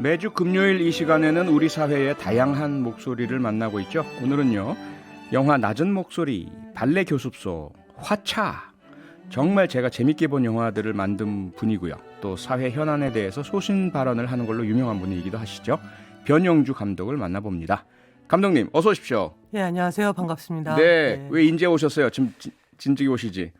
매주 금요일 이 시간에는 우리 사회의 다양한 목소리를 만나고 있죠. 오늘은요, 영화 낮은 목소리, 발레 교습소, 화차. 정말 제가 재밌게 본 영화들을 만든 분이고요. 또 사회 현안에 대해서 소신 발언을 하는 걸로 유명한 분이기도 하시죠. 변영주 감독을 만나봅니다. 감독님, 어서 오십시오. 네, 안녕하세요. 반갑습니다. 네, 왜 인제 오셨어요? 진즉이 오시지.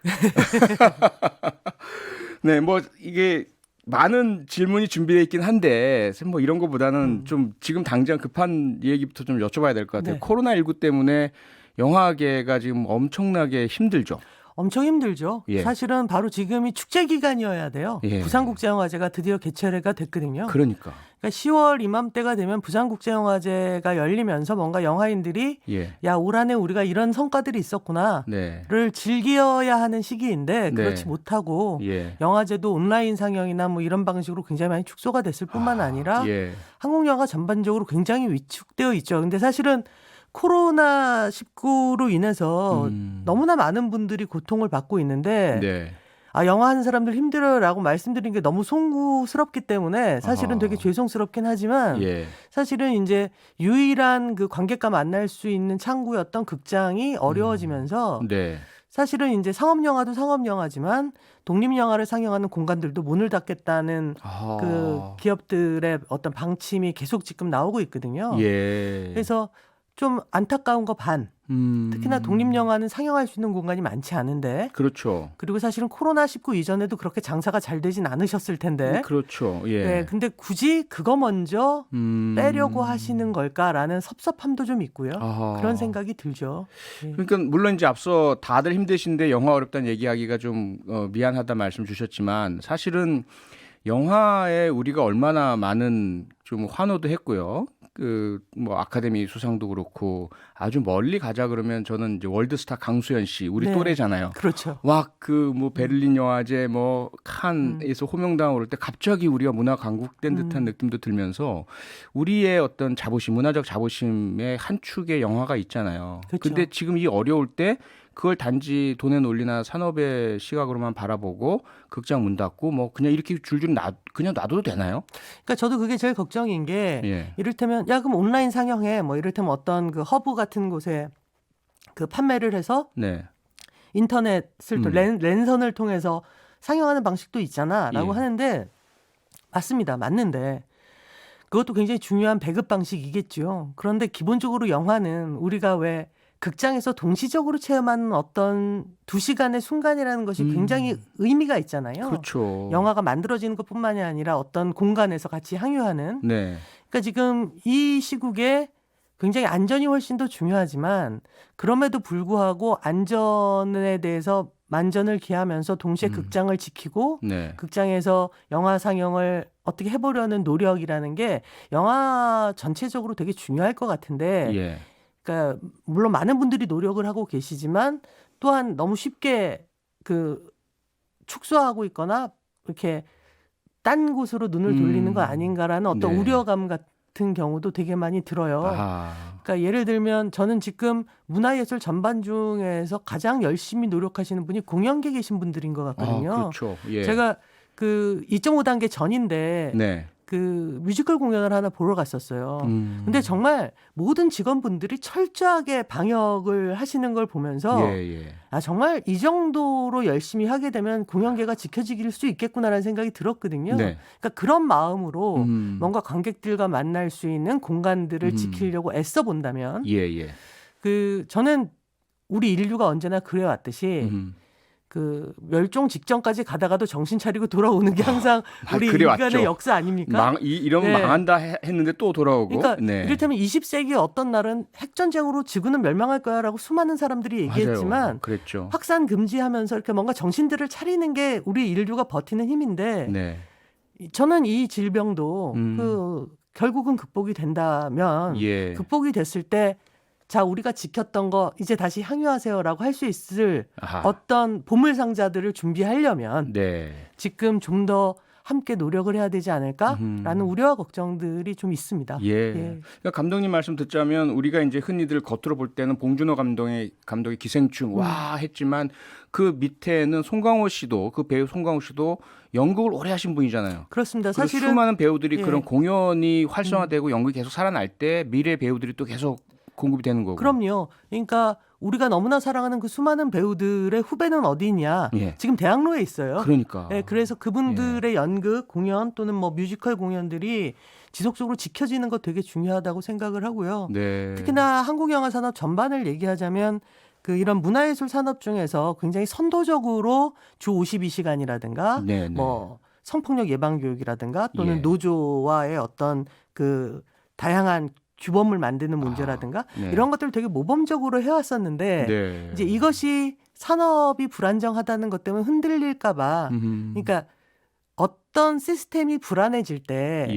네, 뭐 이게 많은 질문이 준비되어 있긴 한데 뭐 이런 거보다는 좀 지금 당장 급한 얘기부터 좀 여쭤봐야 될 것 같아요. 네. 코로나19 때문에 영화계가 지금 엄청나게 힘들죠. 엄청 힘들죠. 예. 사실은 바로 지금이 축제 기간이어야 돼요. 예. 부산국제영화제가 드디어 개최가 됐거든요. 그러니까. 10월 이맘때가 되면 부산국제영화제가 열리면서 뭔가 영화인들이 예. 야, 올 한해 우리가 이런 성과들이 있었구나를 네. 즐겨야 하는 시기인데 그렇지 네. 못하고 예. 영화제도 온라인 상영이나 뭐 이런 방식으로 굉장히 많이 축소가 됐을 뿐만 아니라 예. 한국 영화 전반적으로 굉장히 위축되어 있죠. 근데 사실은 코로나19로 인해서 너무나 많은 분들이 고통을 받고 있는데 네. 아, 영화 하는 사람들 힘들어라고 말씀드린 게 너무 송구스럽기 때문에 사실은 아하. 되게 죄송스럽긴 하지만 예. 사실은 이제 유일한 그 관객과 만날 수 있는 창구였던 극장이 어려워지면서 네. 사실은 이제 상업영화도 상업영화지만 독립영화를 상영하는 공간들도 문을 닫겠다는 아하. 그 기업들의 어떤 방침이 계속 지금 나오고 있거든요. 예. 그래서 좀 안타까운 거 반. 특히나 독립영화는 상영할 수 있는 공간이 많지 않은데 그렇죠. 그리고 사실은 코로나19 이전에도 그렇게 장사가 잘 되진 않으셨을 텐데 그렇죠. 예. 네, 근데 굳이 그거 먼저 빼려고 하시는 걸까라는 섭섭함도 좀 있고요. 아하. 그런 생각이 들죠. 예. 그러니까 물론 이제 앞서 다들 힘드신데 영화 어렵다는 얘기하기가 좀 미안하다 말씀 주셨지만 사실은 영화에 우리가 얼마나 많은 좀 환호도 했고요. 그 뭐 아카데미 수상도 그렇고 아주 멀리 가자 그러면 저는 이제 월드스타 강수현 씨 우리 네. 또래잖아요. 그렇죠. 와 그 뭐 베를린 영화제 뭐 칸에서 호명당 오를 때 갑자기 우리가 문화 강국된 듯한 느낌도 들면서 우리의 어떤 자부심, 문화적 자부심의 한 축의 영화가 있잖아요. 그렇죠. 근데 지금 이 어려울 때 그걸 단지 돈의 논리나 산업의 시각으로만 바라보고 극장 문 닫고 뭐 그냥 이렇게 줄줄 그냥 놔둬도 되나요? 그러니까 저도 그게 제일 걱정인 게 예. 이를테면 야 그럼 온라인 상영해 뭐 이를테면 어떤 그 허브 같은 곳에 그 판매를 해서 네. 인터넷을 랜선을 통해서 상영하는 방식도 있잖아라고 예. 하는데 맞습니다. 맞는데 그것도 굉장히 중요한 배급 방식이겠죠. 그런데 기본적으로 영화는 우리가 왜 극장에서 동시적으로 체험하는 어떤 2시간의 순간이라는 것이 굉장히 의미가 있잖아요. 그렇죠. 영화가 만들어지는 것뿐만이 아니라 어떤 공간에서 같이 향유하는. 네. 그러니까 지금 이 시국에 굉장히 안전이 훨씬 더 중요하지만 그럼에도 불구하고 안전에 대해서 만전을 기하면서 동시에 극장을 지키고 네. 극장에서 영화 상영을 어떻게 해보려는 노력이라는 게 영화 전체적으로 되게 중요할 것 같은데 예. 그러니까 물론 많은 분들이 노력을 하고 계시지만 또한 너무 쉽게 그 축소하고 있거나 이렇게 딴 곳으로 눈을 돌리는 거 아닌가라는 어떤 네. 우려감 같은 경우도 되게 많이 들어요. 아하. 그러니까 예를 들면 저는 지금 문화예술 전반 중에서 가장 열심히 노력하시는 분이 공연계 계신 분들인 것 같거든요. 그렇죠. 예. 제가 그 2.5단계 전인데 네. 그 뮤지컬 공연을 하나 보러 갔었어요. 근데 정말 모든 직원분들이 철저하게 방역을 하시는 걸 보면서 예. 아 정말 이 정도로 열심히 하게 되면 공연계가 지켜지길 수 있겠구나라는 생각이 들었거든요. 네. 그러니까 그런 마음으로 뭔가 뭔가 관객들과 만날 수 있는 공간들을 지키려고 애써 본다면 예. 그 저는 우리 인류가 언제나 그래왔듯이 그 멸종 직전까지 가다가도 정신 차리고 돌아오는 게 항상 우리 그래왔죠. 인간의 역사 아닙니까? 이러면 네. 망한다 했는데 또 돌아오고. 그러니까 네. 이를테면 20세기 어떤 날은 핵전쟁으로 지구는 멸망할 거야라고 수많은 사람들이 얘기했지만 맞아요. 그랬죠. 확산 금지하면서 이렇게 뭔가 정신들을 차리는 게 우리 인류가 버티는 힘인데 네. 저는 이 질병도 그 결국은 극복이 된다면 예. 극복이 됐을 때 자 우리가 지켰던 거 이제 다시 향유하세요라고 할 수 있을 아하. 어떤 보물 상자들을 준비하려면 네. 지금 좀 더 함께 노력을 해야 되지 않을까라는 우려와 걱정들이 좀 있습니다. 예. 그러니까 감독님 말씀 듣자면 우리가 이제 흔히들 겉으로 볼 때는 봉준호 감독의 기생충 와 했지만 그 밑에는 송강호 씨도 그 배우 송강호 씨도 연극을 오래 하신 분이잖아요. 그렇습니다. 그리고 사실은 수많은 배우들이 예. 그런 공연이 활성화되고 연극이 계속 살아날 때 미래 배우들이 또 계속 공급이 되는 거고. 그럼요. 그러니까 우리가 너무나 사랑하는 그 수많은 배우들의 후배는 어디 있냐? 예. 지금 대학로에 있어요. 그러니까. 네, 그래서 그분들의 연극, 공연 또는 뭐 뮤지컬 공연들이 지속적으로 지켜지는 것 되게 중요하다고 생각을 하고요. 네. 특히나 한국 영화 산업 전반을 얘기하자면 그 이런 문화예술 산업 중에서 굉장히 선도적으로 주 52시간이라든가 네, 네. 뭐 성폭력 예방 교육이라든가 또는 예. 노조와의 어떤 그 다양한 규범을 만드는 문제라든가 네. 이런 것들을 되게 모범적으로 해왔었는데 네. 이제 이것이 산업이 불안정하다는 것 때문에 흔들릴까봐 그러니까 어떤 시스템이 불안해질 때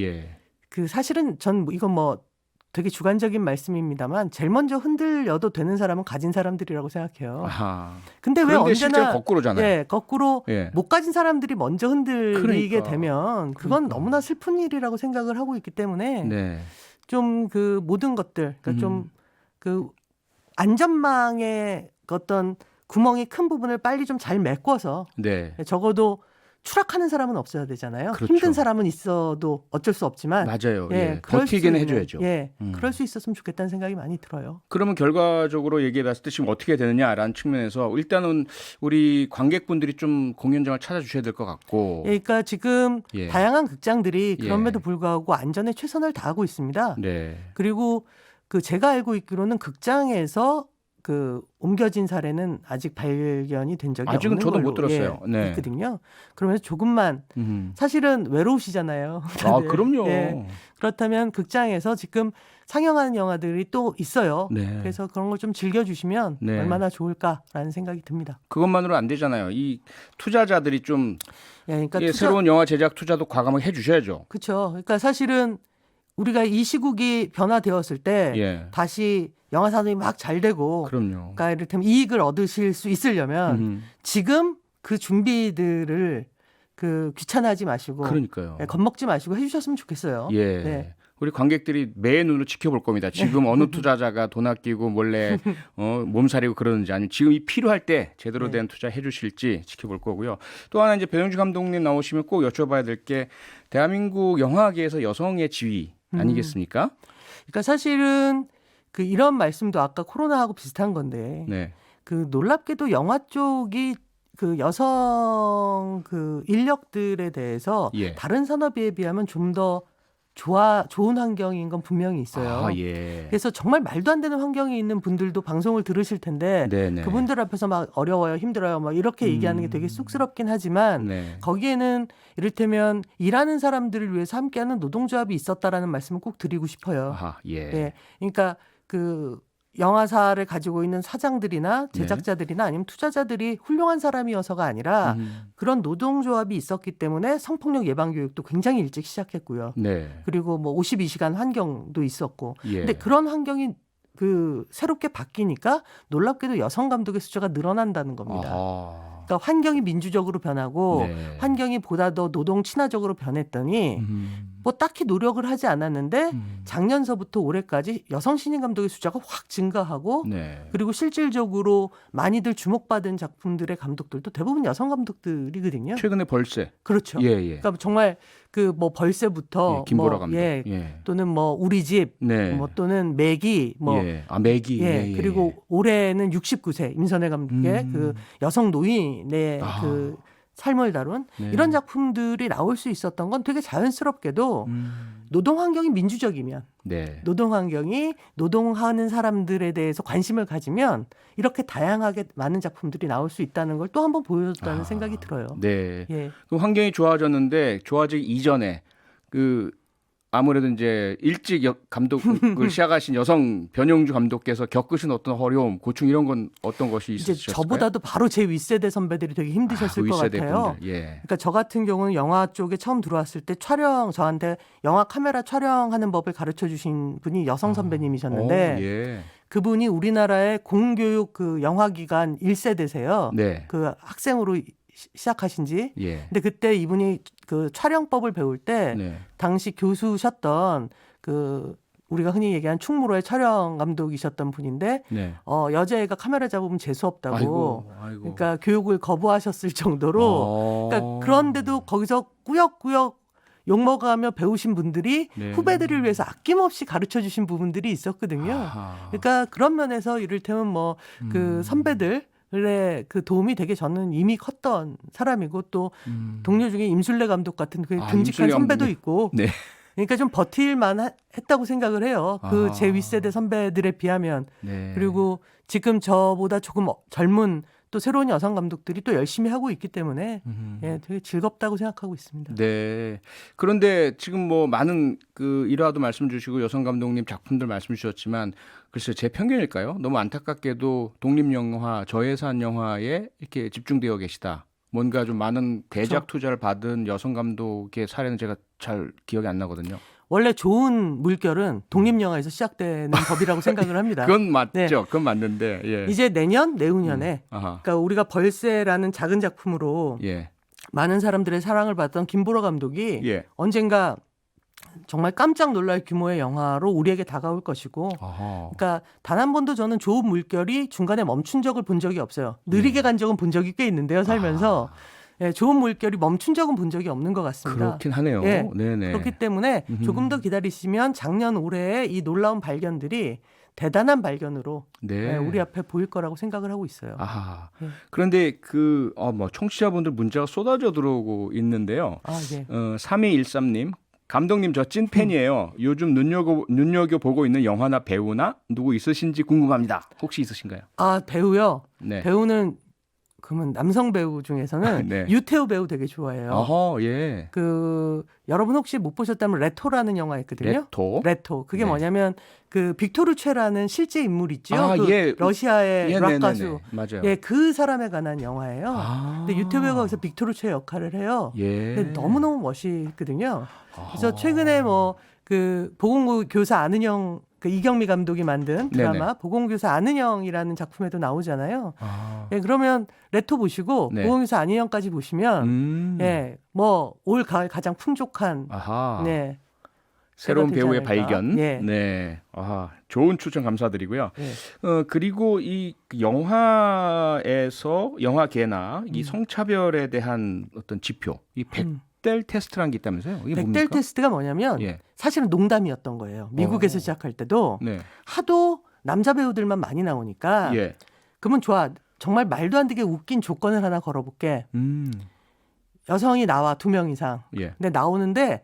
그 예. 사실은 전 이건 뭐 되게 주관적인 말씀입니다만 제일 먼저 흔들려도 되는 사람은 가진 사람들이라고 생각해요. 아하. 근데 왜 그런데 실제 언제나 거꾸로잖아요. 예, 거꾸로 예. 못 가진 사람들이 먼저 흔들리게 그러니까. 되면 그건 그러니까. 너무나 슬픈 일이라고 생각을 하고 있기 때문에 네. 좀 그 모든 것들 그러니까 좀 그 안전망의 어떤 구멍이 큰 부분을 빨리 좀 잘 메꿔서 네. 적어도 추락하는 사람은 없어야 되잖아요. 그렇죠. 힘든 사람은 있어도 어쩔 수 없지만 맞아요. 예, 예. 그럴 버티게는 수 있는, 해줘야죠. 예, 그럴 수 있었으면 좋겠다는 생각이 많이 들어요. 그러면 결과적으로 얘기해 봤을 때 지금 어떻게 되느냐라는 측면에서 일단은 우리 관객분들이 좀 공연장을 찾아주셔야 될 것 같고. 예, 그러니까 지금 예. 다양한 극장들이 예. 그럼에도 불구하고 안전에 최선을 다하고 있습니다. 네. 그리고 그 제가 알고 있기로는 극장에서 그 옮겨진 사례는 아직 발견이 된 적이 아직은 없는 저도 걸로 못 들었어요. 예, 네. 있거든요. 그러면서 조금만 사실은 외로우시잖아요. 아, 다들. 그럼요. 예. 그렇다면 극장에서 지금 상영하는 영화들이 또 있어요. 네. 그래서 그런 걸 좀 즐겨주시면 네. 얼마나 좋을까라는 생각이 듭니다. 그것만으로 안 되잖아요. 이 투자자들이 좀 예, 그러니까 예, 새로운 영화 제작 투자도 과감하게 해주셔야죠. 그렇죠. 그러니까 사실은 우리가 이 시국이 변화되었을 때 예. 다시 영화 산업이 막 잘 되고 그럼요. 그러니까 이를테면 이익을 얻으실 수 있으려면 지금 그 준비들을 그 귀찮아하지 마시고 그러니까요. 예, 겁먹지 마시고 해주셨으면 좋겠어요. 예. 네. 우리 관객들이 매 눈으로 지켜볼 겁니다. 지금 어느 투자자가 돈 아끼고 몰래 몸살이고 그러는지 아니면 지금 이 필요할 때 제대로 된 투자 해주실지 지켜볼 거고요. 또 하나 이제 배용주 감독님 나오시면 꼭 여쭤봐야 될 게 대한민국 영화계에서 여성의 지위 아니겠습니까? 그러니까 사실은 그 이런 말씀도 아까 코로나하고 비슷한 건데 네. 그 놀랍게도 영화 쪽이 그 여성 그 인력들에 대해서 예. 다른 산업에 비하면 좀 더 좋은 환경인 건 분명히 있어요. 아, 예. 그래서 정말 말도 안 되는 환경에 있는 분들도 방송을 들으실 텐데 네네. 그분들 앞에서 막 어려워요, 힘들어요, 막 이렇게 얘기하는 게 되게 쑥스럽긴 하지만 네. 거기에는 이를테면 일하는 사람들을 위해서 함께하는 노동조합이 있었다라는 말씀을 꼭 드리고 싶어요. 아하, 예. 예, 그러니까 그 영화사를 가지고 있는 사장들이나 제작자들이나 아니면 투자자들이 훌륭한 사람이어서가 아니라 그런 노동조합이 있었기 때문에 성폭력 예방 교육도 굉장히 일찍 시작했고요. 네. 그리고 뭐 52시간 환경도 있었고. 예. 근데 그런 환경이 그 새롭게 바뀌니까 놀랍게도 여성 감독의 숫자가 늘어난다는 겁니다. 아하. 그러니까 환경이 민주적으로 변하고 네. 환경이 보다 더 노동 친화적으로 변했더니 뭐 딱히 노력을 하지 않았는데 작년서부터 올해까지 여성 신인 감독의 숫자가 확 증가하고 네. 그리고 실질적으로 많이들 주목받은 작품들의 감독들도 대부분 여성 감독들이거든요. 최근에 벌새. 그렇죠. 예, 예. 그러니까 정말 그 뭐 벌새부터 예, 김보라 뭐, 감독. 예, 예. 또는 뭐 우리 집, 네. 뭐 또는 매기, 뭐 예. 아, 매기. 예, 그리고 올해는 69세 임선혜 감독의 그 여성 노인의 아. 그 삶을 다룬 네. 이런 작품들이 나올 수 있었던 건 되게 자연스럽게도 노동 환경이 민주적이면 네. 노동 환경이 노동하는 사람들에 대해서 관심을 가지면 이렇게 다양하게 많은 작품들이 나올 수 있다는 걸 또 한 번 보여줬다는 생각이 들어요. 네. 예. 그 환경이 좋아졌는데 좋아지기 이전에 그 아무래도 이제 일찍 감독을 시작하신 여성 변용주 감독께서 겪으신 어떤 어려움, 고충 이런 건 어떤 것이 이제 있으셨을까요? 저보다도 바로 제 윗세대 선배들이 되게 힘드셨을 것 윗세대 같아요. 분들. 예. 그러니까 저 같은 경우는 영화 쪽에 처음 들어왔을 때 저한테 영화 카메라 촬영하는 법을 가르쳐 주신 분이 여성 선배님이셨는데 예. 그분이 우리나라의 공교육 그 영화기관 1세대세요. 네. 그 학생으로 시작하신 지. 예. 근데 그때 이분이 그 촬영법을 배울 때 네. 당시 교수셨던 그 우리가 흔히 얘기하는 충무로의 촬영 감독이셨던 분인데 네. 여자애가 카메라 잡으면 재수 없다고. 아이고. 그러니까 교육을 거부하셨을 정도로. 그러니까 그런데도 거기서 꾸역꾸역 욕먹으며 배우신 분들이 네. 후배들을 위해서 아낌없이 가르쳐 주신 부분들이 있었거든요. 아하. 그러니까 그런 면에서 이를테면 뭐 그 선배들의 그 도움이 되게 저는 이미 컸던 사람이고 또 동료 중에 임술래 감독 같은 그 듬직한 임술래 선배도 감독님. 있고 네. 그러니까 좀 버틸만 했다고 생각을 해요. 그 아하. 제 윗세대 선배들에 비하면. 네. 그리고 지금 저보다 조금 젊은 또 새로운 여성 감독들이 또 열심히 하고 있기 때문에 예, 되게 즐겁다고 생각하고 있습니다. 네. 그런데 지금 뭐 많은 그 일화도 말씀 주시고 여성 감독님 작품들 말씀 주셨지만 글쎄요, 제 편견일까요? 너무 안타깝게도 독립영화, 저예산 영화에 이렇게 집중되어 계시다. 뭔가 좀 많은 대작 투자를 받은 여성 감독의 사례는 제가 잘 기억이 안 나거든요. 원래 좋은 물결은 독립영화에서 시작되는 법이라고 생각을 합니다. 그건 맞죠. 네. 그건 맞는데. 예. 이제 내년, 내후년에 아하. 그러니까 우리가 벌새라는 작은 작품으로 예. 많은 사람들의 사랑을 받던 김보라 감독이 예. 언젠가 정말 깜짝 놀랄 규모의 영화로 우리에게 다가올 것이고 아하. 그러니까 단 한 번도 저는 좋은 물결이 중간에 멈춘 적을 본 적이 없어요. 느리게 간 적은 본 적이 꽤 있는데요, 살면서. 예, 좋은 물결이 멈춘 적은 본 적이 없는 것 같습니다. 그렇긴 하네요. 예, 네네. 그렇기 때문에 조금 더 기다리시면 작년 올해의 이 놀라운 발견들이 대단한 발견으로 네. 예, 우리 앞에 보일 거라고 생각을 하고 있어요. 아하. 예. 그런데 뭐 청취자분들 문자가 쏟아져 들어오고 있는데요. 아, 예. 3213님. 감독님 저 찐 팬이에요. 요즘 눈여겨보고 있는 영화나 배우나 누구 있으신지 궁금합니다. 혹시 있으신가요? 아, 배우요? 네. 배우는 그러면 남성 배우 중에서는 네. 유태우 배우 되게 좋아해요. 어허, 예. 그 여러분 혹시 못 보셨다면 레토라는 영화 있거든요. 레토. 그게 네. 뭐냐면 그 빅토르 최라는 실제 인물 있죠. 아, 그 예. 러시아의 예, 락 네네네. 가수. 맞아요. 예, 그 사람에 관한 영화예요. 아. 근데 유태우 배우가 거기서 빅토르 최 역할을 해요. 예. 근데 너무너무 멋있거든요. 그래서 최근에 뭐 그 보건교 교사 아는형 그 이경미 감독이 만든 드라마 네네. 보건교사 아는형이라는 작품에도 나오잖아요. 아. 예, 그러면 레토 보시고 네. 보건교사 아는형까지 보시면 예, 뭐 올 가을 가장 풍족한 아하. 네. 새로운 되지 배우의 않을까. 발견. 예. 네. 아하. 좋은 추천 감사드리고요. 예. 그리고 이 영화에서 영화계나 이 성차별에 대한 어떤 지표, 이 백델 테스트라는 게 있다면서요? 이게 백델 뭡니까? 테스트가 뭐냐면 예. 사실은 농담이었던 거예요. 미국에서 시작할 때도 네. 하도 남자 배우들만 많이 나오니까 예. 그러면 좋아. 정말 말도 안 되게 웃긴 조건을 하나 걸어볼게. 여성이 나와 2명 이상. 예. 근데 나오는데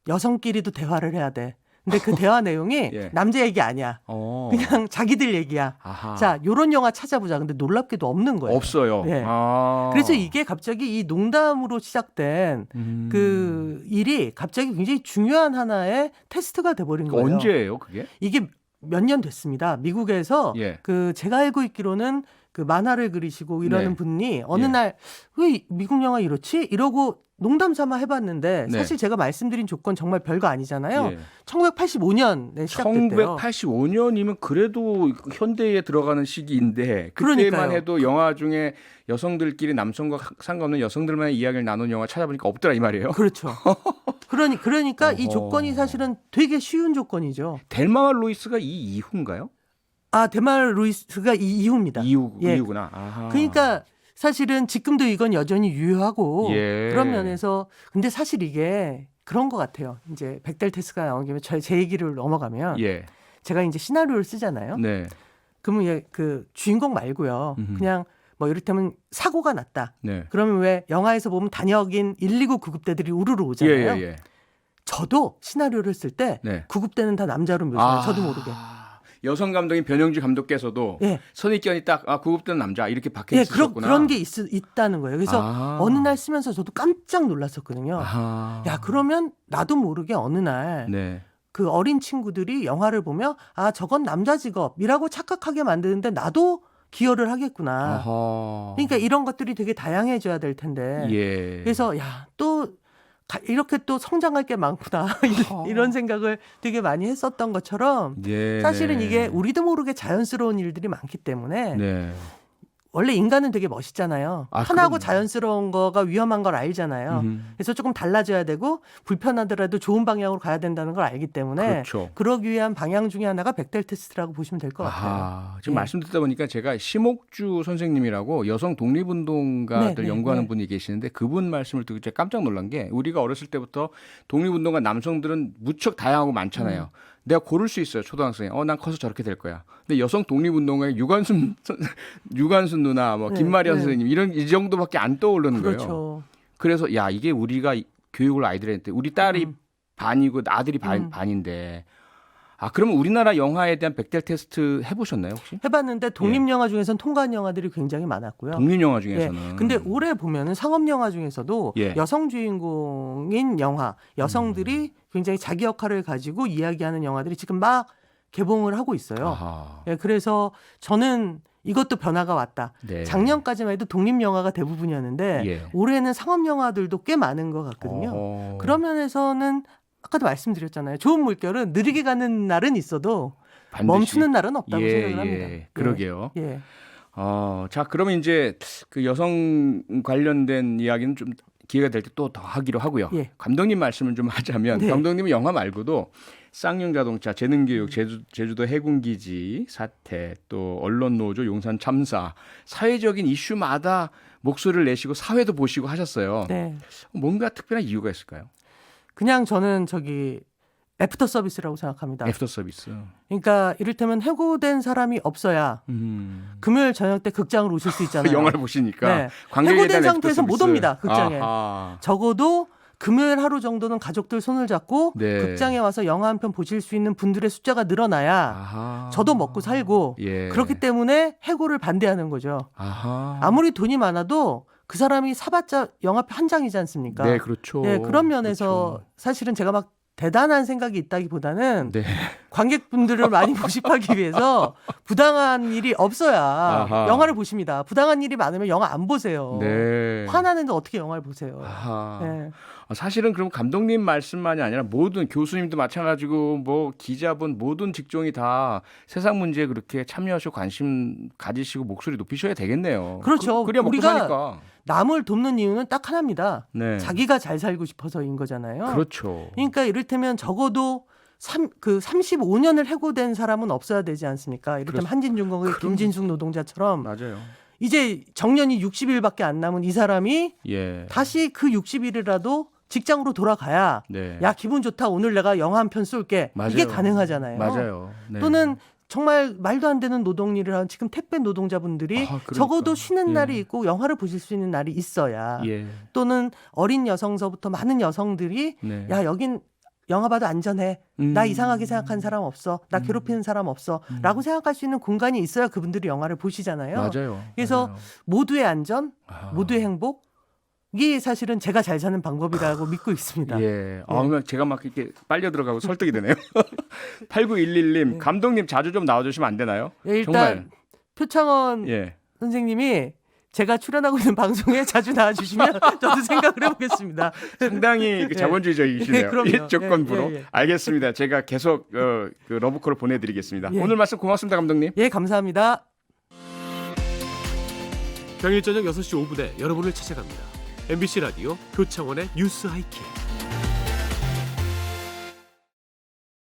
여성끼리도 대화를 해야 돼. 근데 그 대화 내용이 예. 남자 얘기 아니야. 그냥 자기들 얘기야. 아하. 자, 요런 영화 찾아보자. 근데 놀랍게도 없는 거예요. 없어요. 예. 아. 그래서 이게 갑자기 이 농담으로 시작된 그 일이 갑자기 굉장히 중요한 하나의 테스트가 돼버린 거예요. 언제예요, 그게? 이게 몇 년 됐습니다. 미국에서 예. 그 제가 알고 있기로는 그 만화를 그리시고 이러는 네. 분이 어느 예. 날 왜 미국 영화 이렇지? 이러고 농담 삼아 해봤는데 네. 사실 제가 말씀드린 조건 정말 별거 아니잖아요. 예. 1985년에 시작됐대요. 1985년이면 그래도 현대에 들어가는 시기인데 그때만 그러니까요. 해도 영화 중에 여성들끼리 남성과 상관없는 여성들만의 이야기를 나눈 영화 찾아보니까 없더라 이 말이에요. 그렇죠. 그러니까 이 어허. 조건이 사실은 되게 쉬운 조건이죠. 델마와 루이스가 이 이후인가요? 아, 데말 루이스가 이 이후입니다. 예. 이후구나. 아하. 그러니까 사실은 지금도 이건 여전히 유효하고 예. 그런 면에서 근데 사실 이게 그런 것 같아요. 이제 백델 테스트가 나온 김에 제 얘기를 넘어가면 예. 제가 이제 시나리오를 쓰잖아요. 네. 그러면 얘 그 주인공 말고요. 그냥 뭐 이를테면 사고가 났다. 네. 그러면 왜 영화에서 보면 단역인 119 구급대들이 우르르 오잖아요. 예. 저도 시나리오를 쓸 때 네. 구급대는 다 남자로 묘사해요. 저도 모르게. 여성 감독인 변영주 감독께서도 예. 선입견이 딱 구급된 남자 이렇게 박혀 예, 있으셨구나. 그런 게 있다는 거예요. 그래서 어느 날 쓰면서 저도 깜짝 놀랐었거든요. 아하. 야, 그러면 나도 모르게 어느 날 네. 그 어린 친구들이 영화를 보며 아, 저건 남자 직업이라고 착각하게 만드는데 나도 기여를 하겠구나. 아하. 그러니까 이런 것들이 되게 다양해져야 될 텐데. 예. 그래서 야, 또 이렇게 또 성장할 게 많구나. 이런 생각을 되게 많이 했었던 것처럼 예, 사실은 네. 이게 우리도 모르게 자연스러운 일들이 많기 때문에 네. 원래 인간은 되게 멋있잖아요. 아, 편하고 그럼요. 자연스러운 거가 위험한 걸 알잖아요. 그래서 조금 달라져야 되고 불편하더라도 좋은 방향으로 가야 된다는 걸 알기 때문에 그렇죠. 그러기 위한 방향 중에 하나가 백델 테스트라고 보시면 될 것 같아요. 아하, 지금 예. 말씀 듣다 보니까 제가 심옥주 선생님이라고 여성 독립운동가들 네, 네, 연구하는 네. 분이 계시는데 그분 말씀을 듣고 제가 깜짝 놀란 게 우리가 어렸을 때부터 독립운동가 남성들은 무척 다양하고 많잖아요. 내가 고를 수 있어요. 초등학생에. 난 커서 저렇게 될 거야. 근데 여성 독립운동가의 유관순 누나, 뭐 네, 김마리아 네. 선생님 이 정도밖에 안 떠오르는 거예요. 그렇죠. 그래서 야 이게 우리가 교육을 아이들한테 우리 딸이 반이고 아들이 반인데 그러면 우리나라 영화에 대한 백델 테스트 해보셨나요 혹시? 해봤는데 독립 영화 중에서는 통과한 영화들이 굉장히 많았고요. 독립 영화 예. 중에서는. 근데 올해 보면은 상업 영화 중에서도 예. 여성 주인공인 영화, 여성들이 굉장히 자기 역할을 가지고 이야기하는 영화들이 지금 막 개봉을 하고 있어요. 아하. 예, 그래서 저는 이것도 변화가 왔다. 네. 작년까지만 해도 독립 영화가 대부분이었는데 예. 올해는 상업 영화들도 꽤 많은 것 같거든요. 어허. 그런 면에서는 아까도 말씀드렸잖아요. 좋은 물결은 느리게 가는 날은 있어도 반드시. 멈추는 날은 없다고 예, 생각을 합니다. 예. 그러게요. 예. 자 그러면 이제 그 여성 관련된 이야기는 좀 기회가 될 때 또 더 하기로 하고요. 예. 감독님 말씀을 좀 하자면 네. 감독님은 영화 말고도 쌍용자동차, 재능교육, 제주도 해군기지 사태, 또 언론노조, 용산 참사, 사회적인 이슈마다 목소리를 내시고 사회도 보시고 하셨어요. 네. 뭔가 특별한 이유가 있을까요? 그냥 저는 애프터 서비스라고 생각합니다. 애프터 서비스. 그러니까 이를테면 해고된 사람이 없어야 금요일 저녁 때 극장으로 오실 수 있잖아요. 영화를 보시니까 네. 관객에 해고된 대한 상태에서 애프터 못 서비스. 옵니다. 극장에. 아하. 적어도 금요일 하루 정도는 가족들 손을 잡고 네. 극장에 와서 영화 한 편 보실 수 있는 분들의 숫자가 늘어나야 아하. 저도 먹고 살고 예. 그렇기 때문에 해고를 반대하는 거죠. 아하. 아무리 돈이 많아도 그 사람이 사봤자 영화표 한 장이지 않습니까? 네, 그렇죠. 네, 그런 면에서 그렇죠. 사실은 제가 막 대단한 생각이 있다기보다는 네. 관객분들을 많이 모집하기 위해서 부당한 일이 없어야 아하. 영화를 보십니다. 부당한 일이 많으면 영화 안 보세요. 네. 화나는데 어떻게 영화를 보세요? 아하. 네. 사실은 그럼 감독님 말씀만이 아니라 모든 교수님도 마찬가지고 뭐 기자분 모든 직종이 다 세상 문제에 그렇게 참여하시고 관심 가지시고 목소리 높이셔야 되겠네요. 그렇죠. 그래야 먹고 우리가 사니까. 남을 돕는 이유는 딱 하나입니다. 네. 자기가 잘 살고 싶어서인 거잖아요. 그렇죠. 그러니까 이를테면 적어도 35년을 해고된 사람은 없어야 되지 않습니까? 이를테면 한진중공의 김진숙 노동자처럼 맞아요. 이제 정년이 60일밖에 안 남은 이 사람이 예. 다시 그 60일이라도 직장으로 돌아가야 네. 야 기분 좋다 오늘 내가 영화 한 편 쏠게 맞아요. 이게 가능하잖아요. 맞아요. 네. 또는 정말 말도 안 되는 노동 일을 하는 지금 택배 노동자분들이 그러니까. 적어도 쉬는 예. 날이 있고 영화를 보실 수 있는 날이 있어야 예. 또는 어린 여성서부터 많은 여성들이 네. 야 여긴 영화 봐도 안전해. 나 이상하게 생각한 사람 없어. 나 괴롭히는 사람 없어. 라고 생각할 수 있는 공간이 있어야 그분들이 영화를 보시잖아요. 맞아요. 그래서 맞아요. 모두의 안전, 아하. 모두의 행복 이게 사실은 제가 잘 사는 방법이라고 믿고 있습니다. 예. 그러면 제가 막 이렇게 빨려 들어가고 설득이 되네요. 8911님, 감독님 자주 좀 나와주시면 안 되나요? 예, 일단 정말. 표창원 예. 선생님이 제가 출연하고 있는 방송에 자주 나와주시면 저도 생각을 해보겠습니다. 상당히 그 예. 자본주의적이시네요. 예, 그럼요. 이 조건부로. 예, 예. 알겠습니다. 제가 계속 그 러브콜을 보내드리겠습니다. 예. 오늘 말씀 고맙습니다, 감독님. 예, 감사합니다. 평일 저녁 6시 5분에 여러분을 찾아갑니다. MBC 라디오 표창원의 뉴스 하이킥.